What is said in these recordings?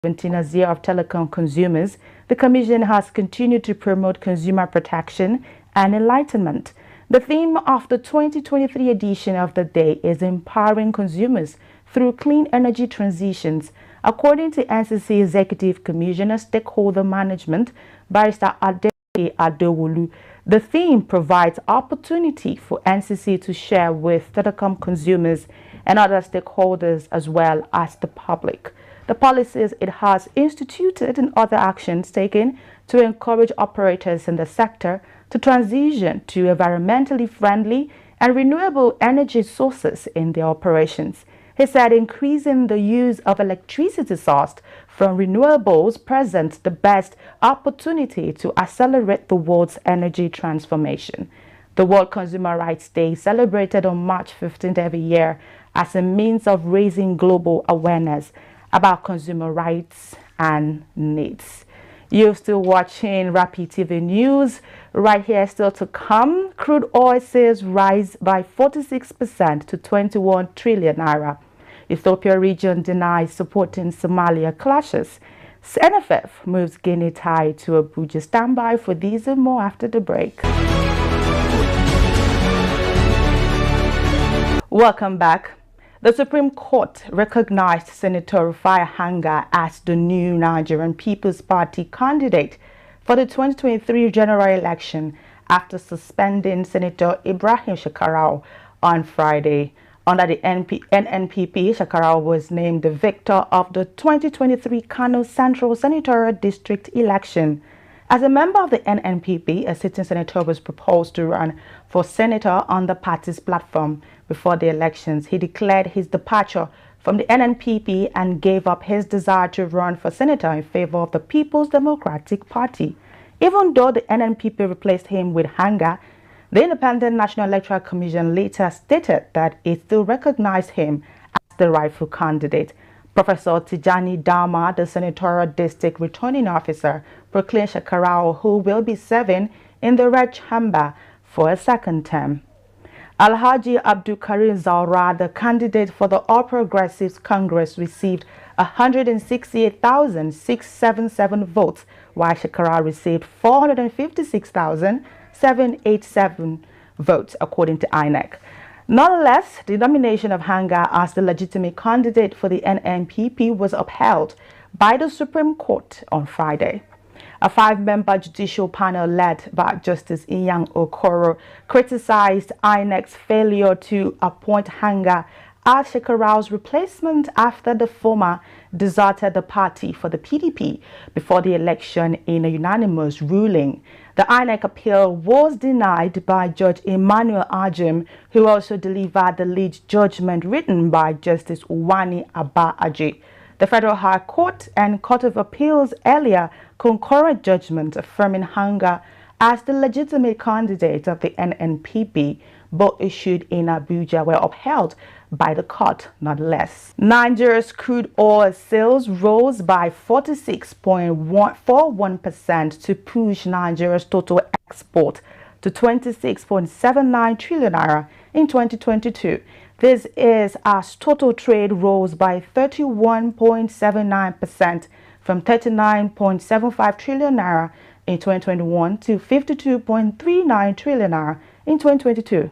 2017 as Year of Telecom Consumers, the Commission has continued to promote consumer protection and enlightenment. The theme of the 2023 edition of the day is empowering consumers through clean energy transitions. According to NCC Executive Commissioner Stakeholder Management, Barrister Adewale Adewolu, the theme provides opportunity for NCC to share with telecom consumers and other stakeholders as well as the public the policies it has instituted and other actions taken to encourage operators in the sector to transition to environmentally friendly and renewable energy sources in their operations. He said increasing the use of electricity sourced from renewables presents the best opportunity to accelerate the world's energy transformation. The World Consumer Rights Day, celebrated on March 15th every year as a means of raising global awareness about consumer rights and needs. You're still watching Rapid TV News. Right here, still to come, crude oil sales rise by 46% to 21 trillion naira. Ethiopia region denies supporting Somalia clashes. NFF moves Guinea tie to Abuja. Stand by for these and more after the break. Welcome back. The Supreme Court recognized Senator Rufai Hanga as the new Nigerian People's Party candidate for the 2023 general election after suspending Senator Ibrahim Shekarau on Friday. Under the NNPP, Shekarau was named the victor of the 2023 Kano Central Senatorial District election. As a member of the NNPP, a sitting senator was proposed to run for senator on the party's platform. Before the elections, he declared his departure from the NNPP and gave up his desire to run for senator in favor of the People's Democratic Party. Even though the NNPP replaced him with Hanga, the Independent National Electoral Commission later stated that it still recognized him as the rightful candidate. Professor Tijani Dama, the senatorial district returning officer, proclaimed Shekarau, who will be serving in the red chamber for a second term. Alhaji Abdul Karim Zaura, the candidate for the All Progressives Congress, received 168,677 votes, while Shekarau received 456,787 votes, according to INEC. Nonetheless, the nomination of Hanga as the legitimate candidate for the NNPP was upheld by the Supreme Court on Friday. A five-member judicial panel led by Justice Inyang Okoro criticized INEC's failure to appoint Hanga as Shekarau's replacement after the former deserted the party for the PDP before the election in a unanimous ruling. The INEC appeal was denied by Judge Emmanuel Ajim, who also delivered the lead judgment written by Justice Uwani Abba Aji. The Federal High Court and Court of Appeals earlier concurrent judgment affirming Hanga as the legitimate candidate of the NNPP, both issued in Abuja, were upheld by the court nonetheless. Nigeria's crude oil sales rose by 46.41% to push Nigeria's total export to 26.79 trillion naira in 2022. This is as total trade rose by 31.79% from 39.75 trillion naira in 2021 to 52.39 trillion naira in 2022.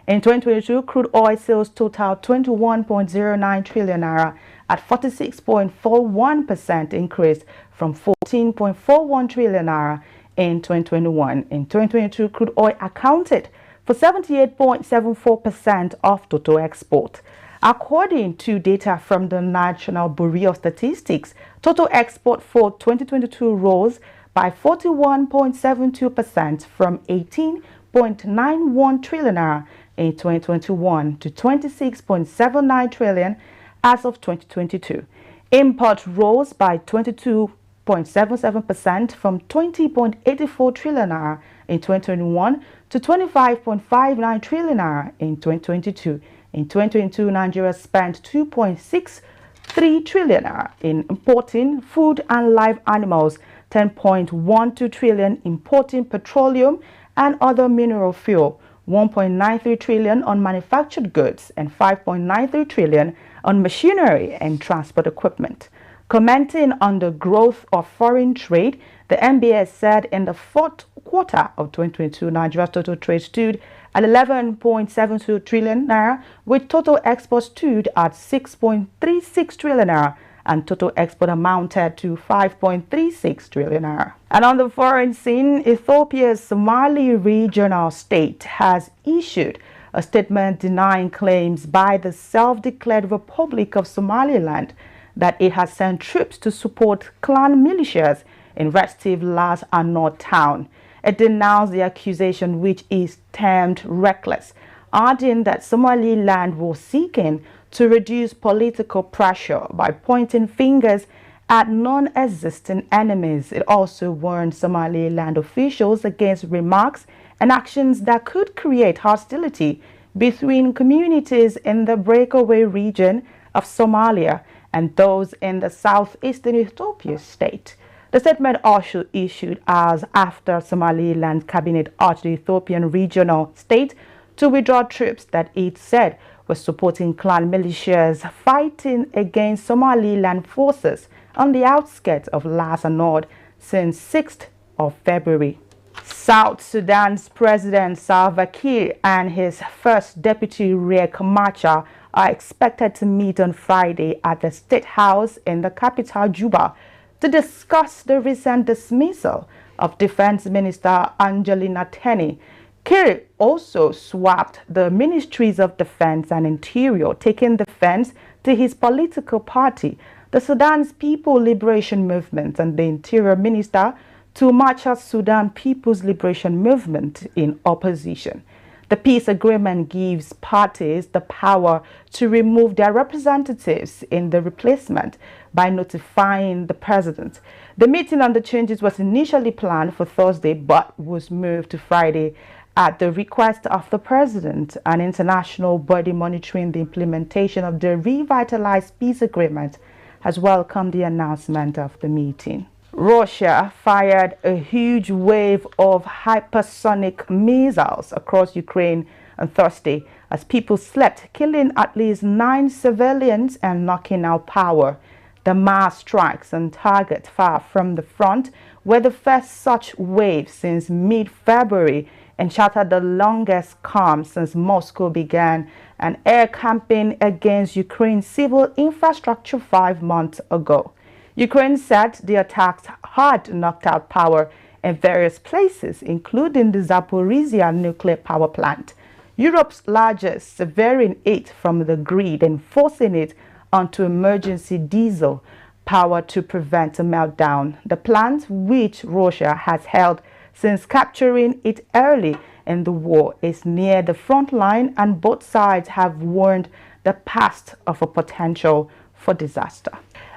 In 2022, crude oil sales totaled 21.09 trillion naira at 46.41% increase from 14.41 trillion naira in 2021. In 2022, crude oil accounted for 78.74% of total export. According to data from the National Bureau of Statistics, total export for 2022 rose by 41.72% from 18.91 trillion naira in 2021 to 26.79 trillion as of 2022. Imports rose by 22.77% from 20.84 trillion naira in 2021 to 25.59 trillion naira in 2022. In 2022, Nigeria spent 2.63 trillion naira in importing food and live animals, 10.12 trillion importing petroleum and other mineral fuel, 1.93 trillion on manufactured goods, and 5.93 trillion on machinery and transport equipment. Commenting on the growth of foreign trade, the NBS said in the fourth quarter of 2022, Nigeria's total trade stood at 11.72 trillion naira, with total exports stood at 6.36 trillion naira, and total export amounted to 5.36 trillion naira. And on the foreign scene, Ethiopia's Somali regional state has issued a statement denying claims by the self-declared Republic of Somaliland that it has sent troops to support clan militias in restive Las Anod town. It denounced the accusation, which is termed reckless, adding that Somaliland was seeking to reduce political pressure by pointing fingers at non-existent enemies. It also warned Somaliland officials against remarks and actions that could create hostility between communities in the breakaway region of Somalia and those in the southeastern Ethiopia state. The statement also issued as after Somaliland cabinet urged the Ethiopian regional state to withdraw troops that it said were supporting clan militias fighting against Somaliland forces on the outskirts of Las Anod since 6th of February. South Sudan's President Salva Kiir and his first deputy Riek Machar are expected to meet on Friday at the State House in the capital, Juba, to discuss the recent dismissal of Defense Minister Angelina Teny. Kiir also swapped the Ministries of Defense and Interior, taking defense to his political party, the Sudan's People Liberation Movement, and the Interior Minister to Machar's Sudan People's Liberation Movement in opposition. The peace agreement gives parties the power to remove their representatives in the replacement by notifying the president. The meeting on the changes was initially planned for Thursday but was moved to Friday at the request of the president. An international body monitoring the implementation of the revitalized peace agreement has welcomed the announcement of the meeting. Russia fired a huge wave of hypersonic missiles across Ukraine on Thursday as people slept, killing at least 9 civilians and knocking out power. The mass strikes on targets far from the front were the first such wave since mid-February and shattered the longest calm since Moscow began an air campaign against Ukraine's civil infrastructure 5 months ago. Ukraine said the attacks had knocked out power in various places, including the Zaporizhia nuclear power plant, Europe's largest, severing it from the grid and forcing it onto emergency diesel power to prevent a meltdown. The plant, which Russia has held since capturing it early in the war, is near the front line, and both sides have warned the past of a potential for disaster.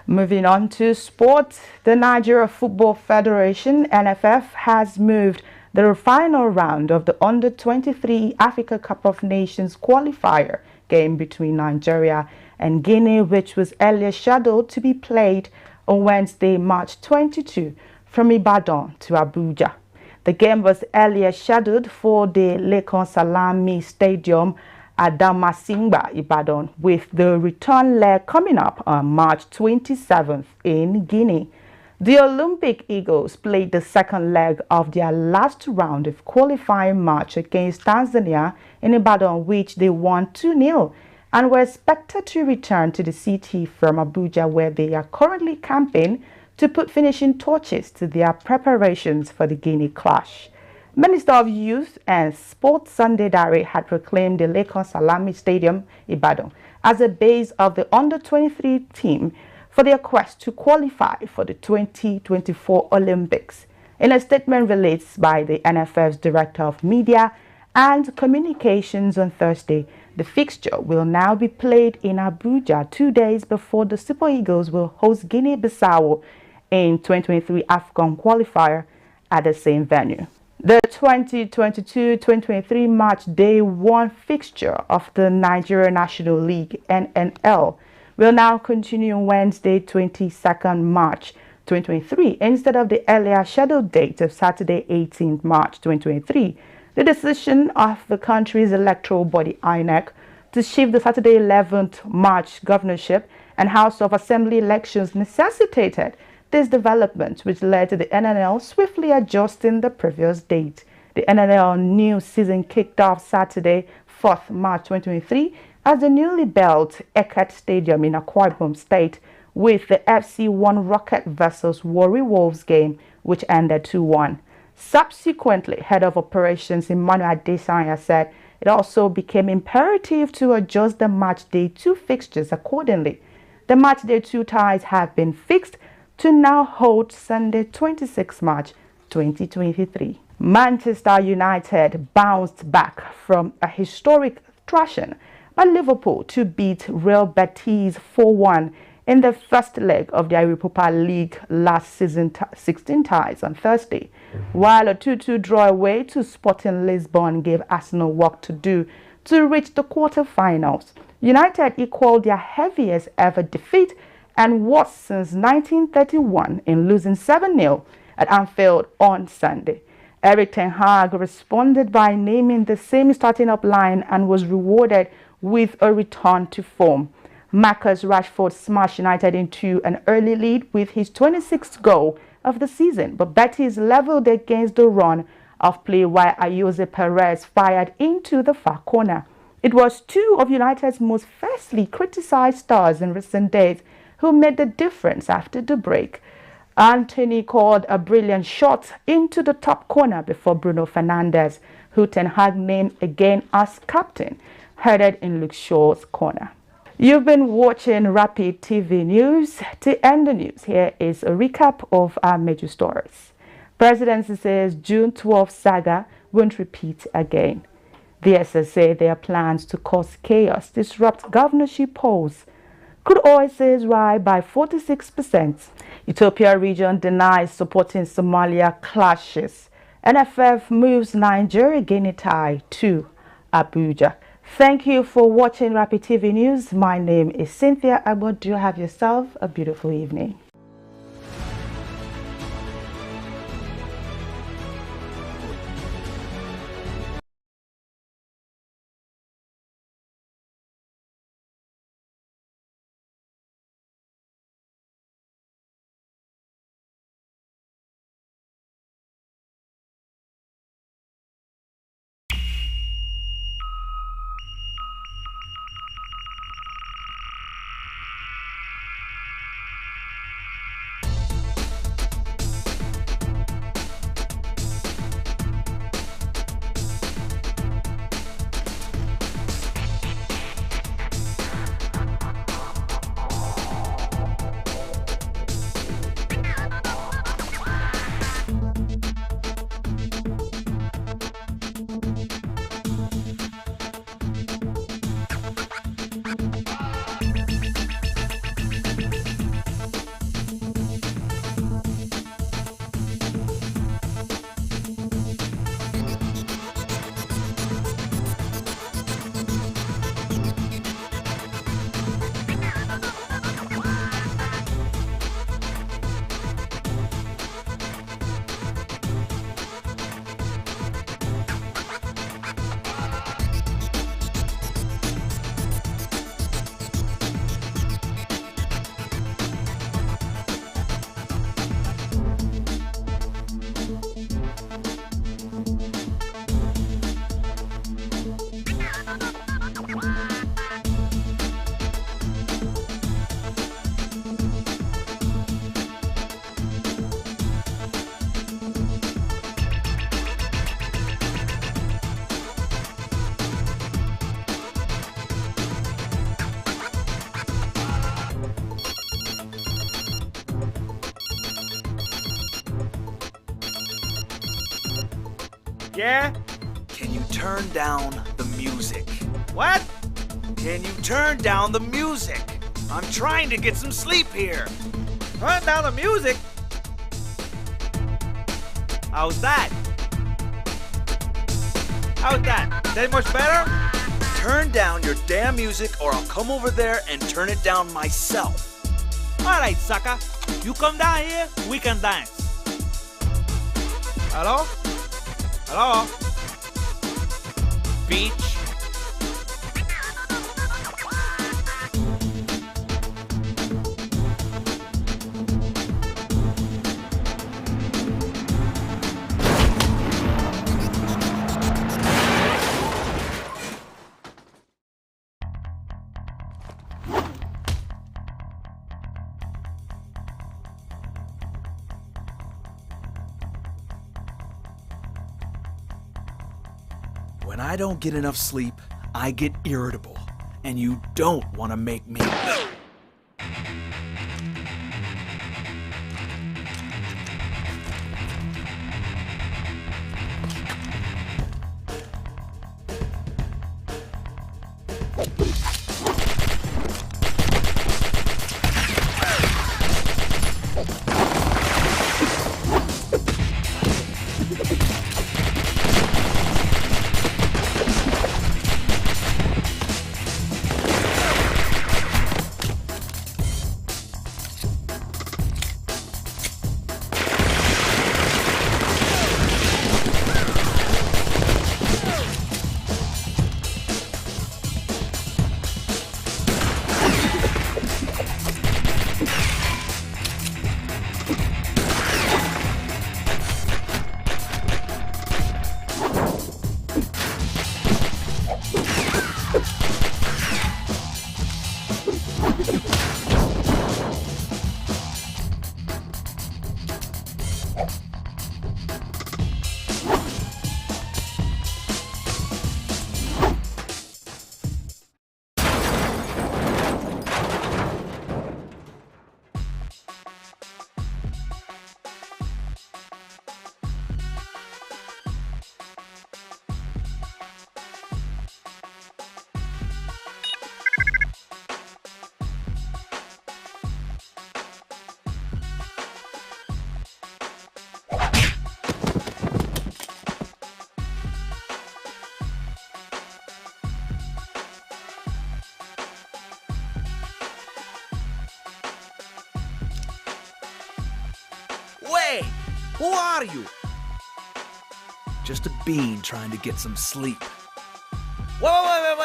Moving on to sport, the Nigeria Football Federation, NFF, has moved the final round of the Under-23 Africa Cup of Nations qualifier game between Nigeria and Guinea, which was earlier scheduled to be played on Wednesday, March 22, from Ibadan to Abuja. The game was earlier scheduled for the Lekan Salami Stadium at Damasinga, Ibadan, with the return leg coming up on March 27th in Guinea. The Olympic Eagles played the second leg of their last round of qualifying match against Tanzania in Ibadan, which they won 2-0, and were expected to return to the city from Abuja, where they are currently camping to put finishing touches to their preparations for the Guinea clash. Minister of Youth and Sports Sunday Dare had proclaimed the Lekan Salami Stadium, Ibadan, as a base of the Under-23 team for their quest to qualify for the 2024 Olympics. In a statement released by the NFF's Director of Media and Communications on Thursday, the fixture will now be played in Abuja 2 days before the Super Eagles will host Guinea-Bissau in 2023 AFCON qualifier at the same venue. The 2022-2023 match day 1 fixture of the Nigeria National League (NNL) will now continue on Wednesday, 22nd March 2023, instead of the earlier scheduled date of Saturday, 18th March 2023. The decision of the country's electoral body, INEC, to shift the Saturday 11th March governorship and House of Assembly elections necessitated this development, which led to the NNL swiftly adjusting the previous date. The NNL new season kicked off Saturday, 4th March 2023, at the newly built Eckert Stadium in Akwa Ibom State, with the FC1 Rocket vs Warri Wolves game, which ended 2-1. Subsequently, Head of Operations Emmanuel Adesanya said it also became imperative to adjust the match day 2 fixtures accordingly. The match day 2 ties have been fixed to now hold Sunday, 26 March 2023. Manchester United bounced back from a historic thrashing by Liverpool to beat Real Betis 4-1 in the first leg of the Europa League last season 16 ties on Thursday, while a 2-2 draw away to Sporting Lisbon gave Arsenal work to do to reach the quarter-finals. United equaled their heaviest ever defeat and worst since 1931 in losing 7-0 at Anfield on Sunday. Erik ten Hag responded by naming the same starting up line and was rewarded with a return to form. Marcus Rashford smashed United into an early lead with his 26th goal of the season, but Betis leveled against the run of play while Ayoze Perez fired into the far corner. It was two of United's most fiercely criticized stars in recent days who made the difference after the break. Anthony called a brilliant shot into the top corner before Bruno Fernandes, who Ten Hag named again as captain, headed in Luke Shaw's corner. You've been watching Rapid TV News. To end the news, here is a recap of our major stories. Presidency says June 12 saga won't repeat again. The SSA, their plans to cause chaos, disrupt governorship polls. Crude oil sales rise by 46%. Ethiopia region denies supporting Somalia clashes. NFF moves Nigeria-Guinea tie to Abuja. Thank you for watching Rapid TV News. My name is Cynthia Agbo. Do have yourself a beautiful evening. Yeah? Can you turn down the music? What? Can you turn down the music? I'm trying to get some sleep here. Turn down the music? How's that? How's that? Is that much better? Turn down your damn music or I'll come over there and turn it down myself. Alright, sucker. You come down here, we can dance. Hello? Hello? Beach? When I don't get enough sleep, I get irritable, and you don't want to make me. Wait! Who are you? Just a bean trying to get some sleep. Wait!